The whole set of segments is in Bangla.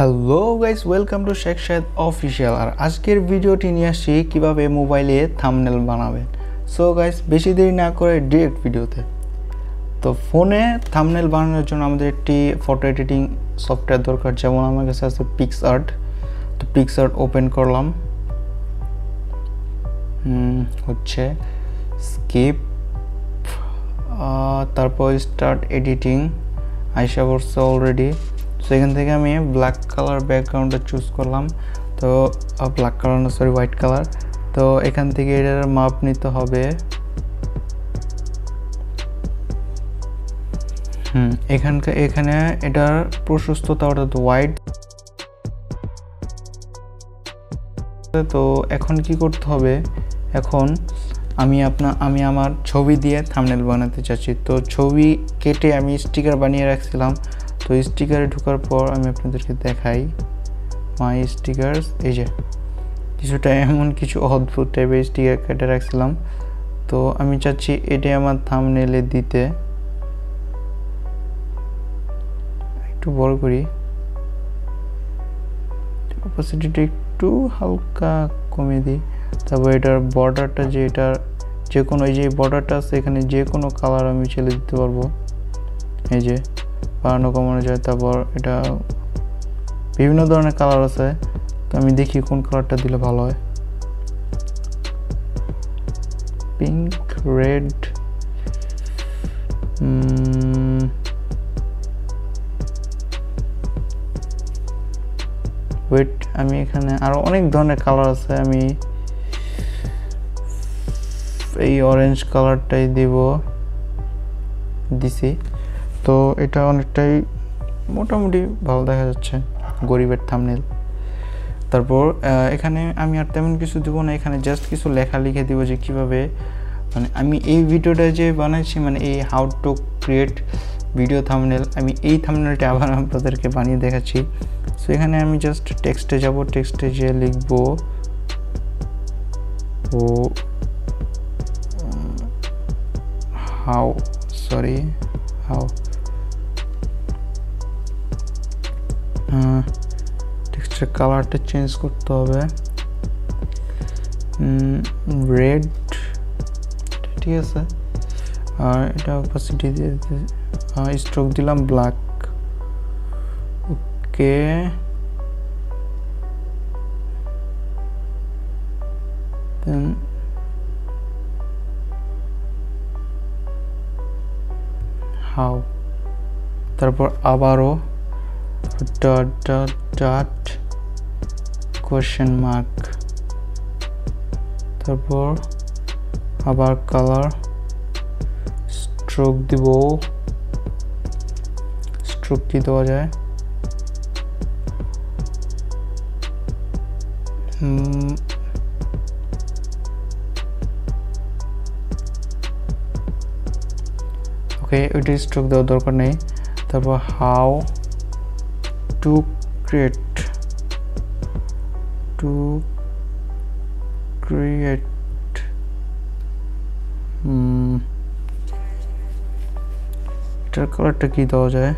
Hello guys, welcome to Sheikh Shahed official. আর আজকের ভিডিওটি নিয়ে আসছি কীভাবে মোবাইলে থাম্বনেল বানাবেন। সো গাইস, বেশি দেরি না করে ডিরেক্ট ভিডিওতে। তো ফোনে থাম্বনেল বানানোর জন্য আমাদের একটি ফটো এডিটিং সফটওয়্যার দরকার, যেমন আমার কাছে আছে পিক্সআর্ট। তো পিক্সআর্ট ওপেন করলাম, হচ্ছে স্কিপ, তারপর স্টার্ট এডিটিং আইসা পড়ছে অলরেডি। সো এখান থেকে আমি ব্ল্যাক কালার ব্যাকগ্রাউন্ডটা চুজ করলাম। তো ব্ল্যাক কালার না, সরি, হোয়াইট কালার। তো এখান থেকে এটার মাপ নিতে হবে। এখানে এটার প্রশস্ততা অর্থাৎ হোয়াইট। তো এখন কি করতে হবে, এখন আমি আমার ছবি দিয়ে থাম্বনেল বানাতে চাচ্ছি। তো ছবি কেটে আমি স্টিকার বানিয়ে রাখছিলাম। তো স্টিকারে ঢোকার পর আমি আপনাদেরকে দেখাই মাই স্টিকার্স। এই যে কিছুটা এমন কিছু অদ্ভুত টাইপের স্টিকার কেটে রাখছিলাম। তো আমি চাচ্ছি এটাই আমার থাম্বনেলে দিতে। একটু বড় করি, অপাসিটিটা একটু হালকা কমিয়ে দিই। তারপর এটার বর্ডারটা, যে এটার যে কোনো, এই যে বর্ডারটা আছে এখানে যে কোনো কালার আমি ছেড়ে দিতে পারবো। এই যে বাড়ানো কমানো যায়। তারপর এটা বিভিন্ন ধরনের কালার আছে, তো আমি দেখি কোন কালারটা দিলে ভালো হয়। পিঙ্ক, রেড, ওয়েট, আমি এখানে আরো অনেক ধরনের কালার আছে, আমি এই অরেঞ্জ কালারটাই দিছি। তো এটা অনেকটাই মোটামুটি ভালো দেখা যাচ্ছে, গরিবের থাম্বনেল। তারপর এখানে আমি আর তেমন কিছু দিব না, এখানে জাস্ট কিছু লেখা লিখে দিব যে কিভাবে, মানে আমি এই ভিডিওটা যে বানাইছি, মানে এই how to create video thumbnail, আমি এই থাম্বনেলটা আবার আপনাদেরকে বানিয়ে দেখাচ্ছি। সো এখানে আমি জাস্ট টেক্সটে যাব, টেক্সটে যে লিখবো হাউ টেক্সটের কালারটা চেঞ্জ করতে হবে, রেড, ঠিক আছে। আর এটা অপাসিটি দিয়ে স্ট্রোক দিলাম ব্ল্যাক। ওকে, দেন হাউ, তারপর আবারও ডট কোয়েশ্চেন মার্ক, তারপর আবার কালার, স্ট্রোক দিব, স্ট্রোক কি দেওয়া যায়, ওকে, ওইটা স্ট্রোক দেওয়ার দরকার নেই। তারপর হাউ টু ক্রিয়েট এটার কালারটা কি দেওয়া যায়,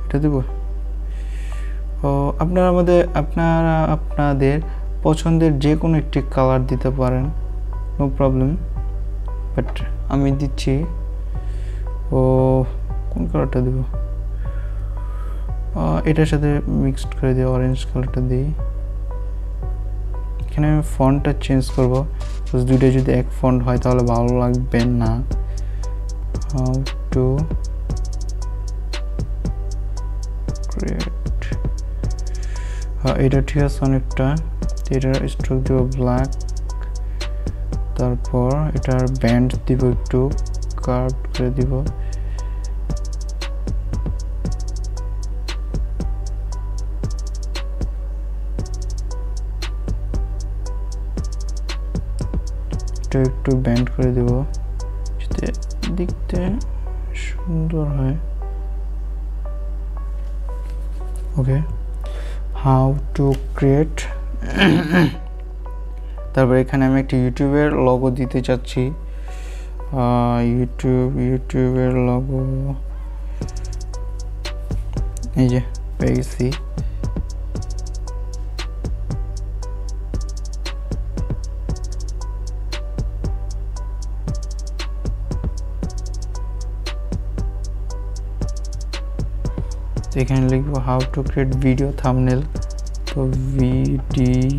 এটা দেব। আপনারা আপনাদের পছন্দের যে কোনো একটি কালার দিতে পারেন, নো প্রবলেম। বাট আমি দিচ্ছি, কোন কালারটা দেব, এটার সাথে মিক্সড করে দিই, অরেঞ্জ কালারটা দিই। এখানে আমি ফন্টটা চেঞ্জ করবো, দুইটা যদি এক ফন্ট হয় তাহলে ভালো লাগবে না। হাউ টু ক্রিয়েট, এটা ঠিক আছে অনেকটা। এটার স্ট্রোক দিব ব্ল্যাক, তারপর এটার ব্যান্ড দিব একটু কার্ভ করে দিব। একটু ব্যান্ড করে দেব যাতে দেখতে সুন্দর হয়। ওকে, হাউ টু ক্রিয়েট। তারপর এখানে আমি একটা ইউটিউবের লোগো দিতে চাচ্ছি, ইউটিউবের লোগো, এই যে পেয়ে গেছি। এখানে লিখবো how to create video thumbnail. তো video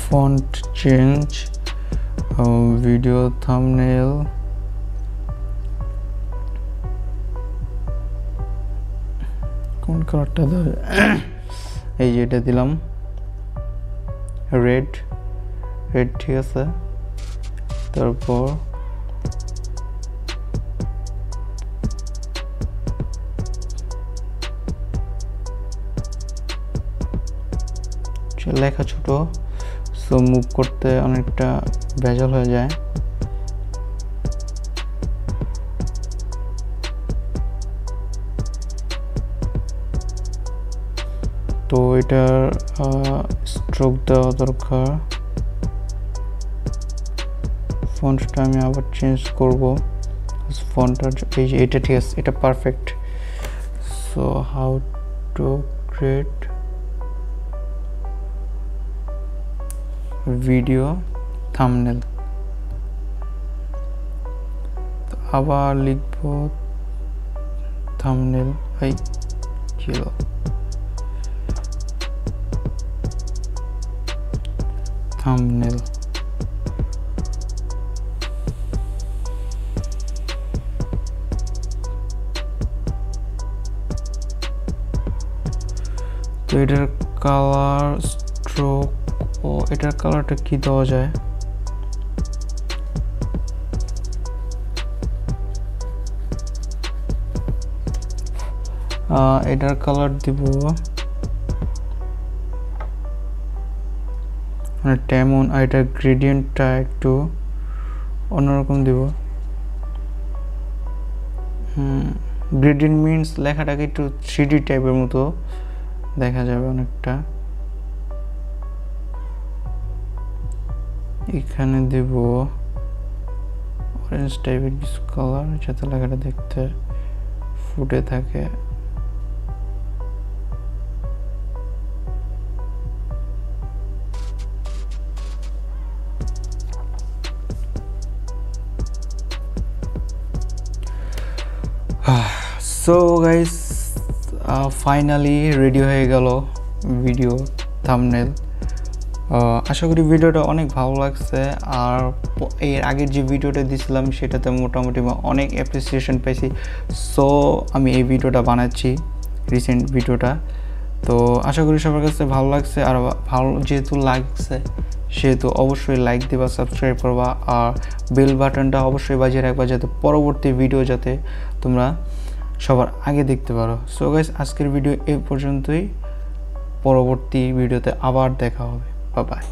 font change, video thumbnail, কোন কালারটা ধরে, এই যে এটা দিলাম রেড, ঠিক আছে। তারপর লেখা ছোট, সো মুভ করতে অনেকটা ভেজাল হয়ে যায়। তো এটার স্ট্রোক দেওয়া দরকার। ফন্টটা আমি আবার চেঞ্জ করব, ফন্টটার এই যে এটা ঠিক আছে, এটা perfect. So how to create video thumbnail, আবার লিখব থাম্বনেল, এই ছিল থাম্বনেল। তো এটার কালার স্ট্রোক, ও এটার কালারটা কি দেওয়া যায়, এটার কালার দিব মানে তেমন, আর এটার গ্রেডিয়েন্টটা একটু অন্যরকম দিব। গ্রেডিয়েন্ট মিনস লেখাটাকে একটু 3D টাইপের মতো দেখা যাবে অনেকটা। এখানে দেব অরেঞ্জ টাইপের কিছু কালার যাতে লেখাটা দেখতে ফুটে থাকে। সো গাইস ফাইনালি রেডি হয়ে গেল ভিডিও থাম্বনেল। আশা করি ভিডিওটা অনেক ভালো লাগছে, আর এর আগের যে ভিডিওটা দিয়েছিলাম সেটাতে মোটামুটি অনেক অ্যাপ্রিসিয়েশন পেয়েছি। সো আমি এই ভিডিওটা বানাচ্ছি, রিসেন্ট ভিডিওটা। তো আশা করি সবার কাছে ভালো লাগছে, আর ভালো যেহেতু লাগছে সেহেতু অবশ্যই লাইক দিবা, সাবস্ক্রাইব করবা, আর বেল বাটনটা অবশ্যই বাজিয়ে রাখবা যাতে পরবর্তী ভিডিও যাতে তোমরা সবার আগে দেখতে পারো। সো গাইস আজকের ভিডিও এই পর্যন্তই, পরবর্তী ভিডিওতে আবার দেখা হবে। Bye bye.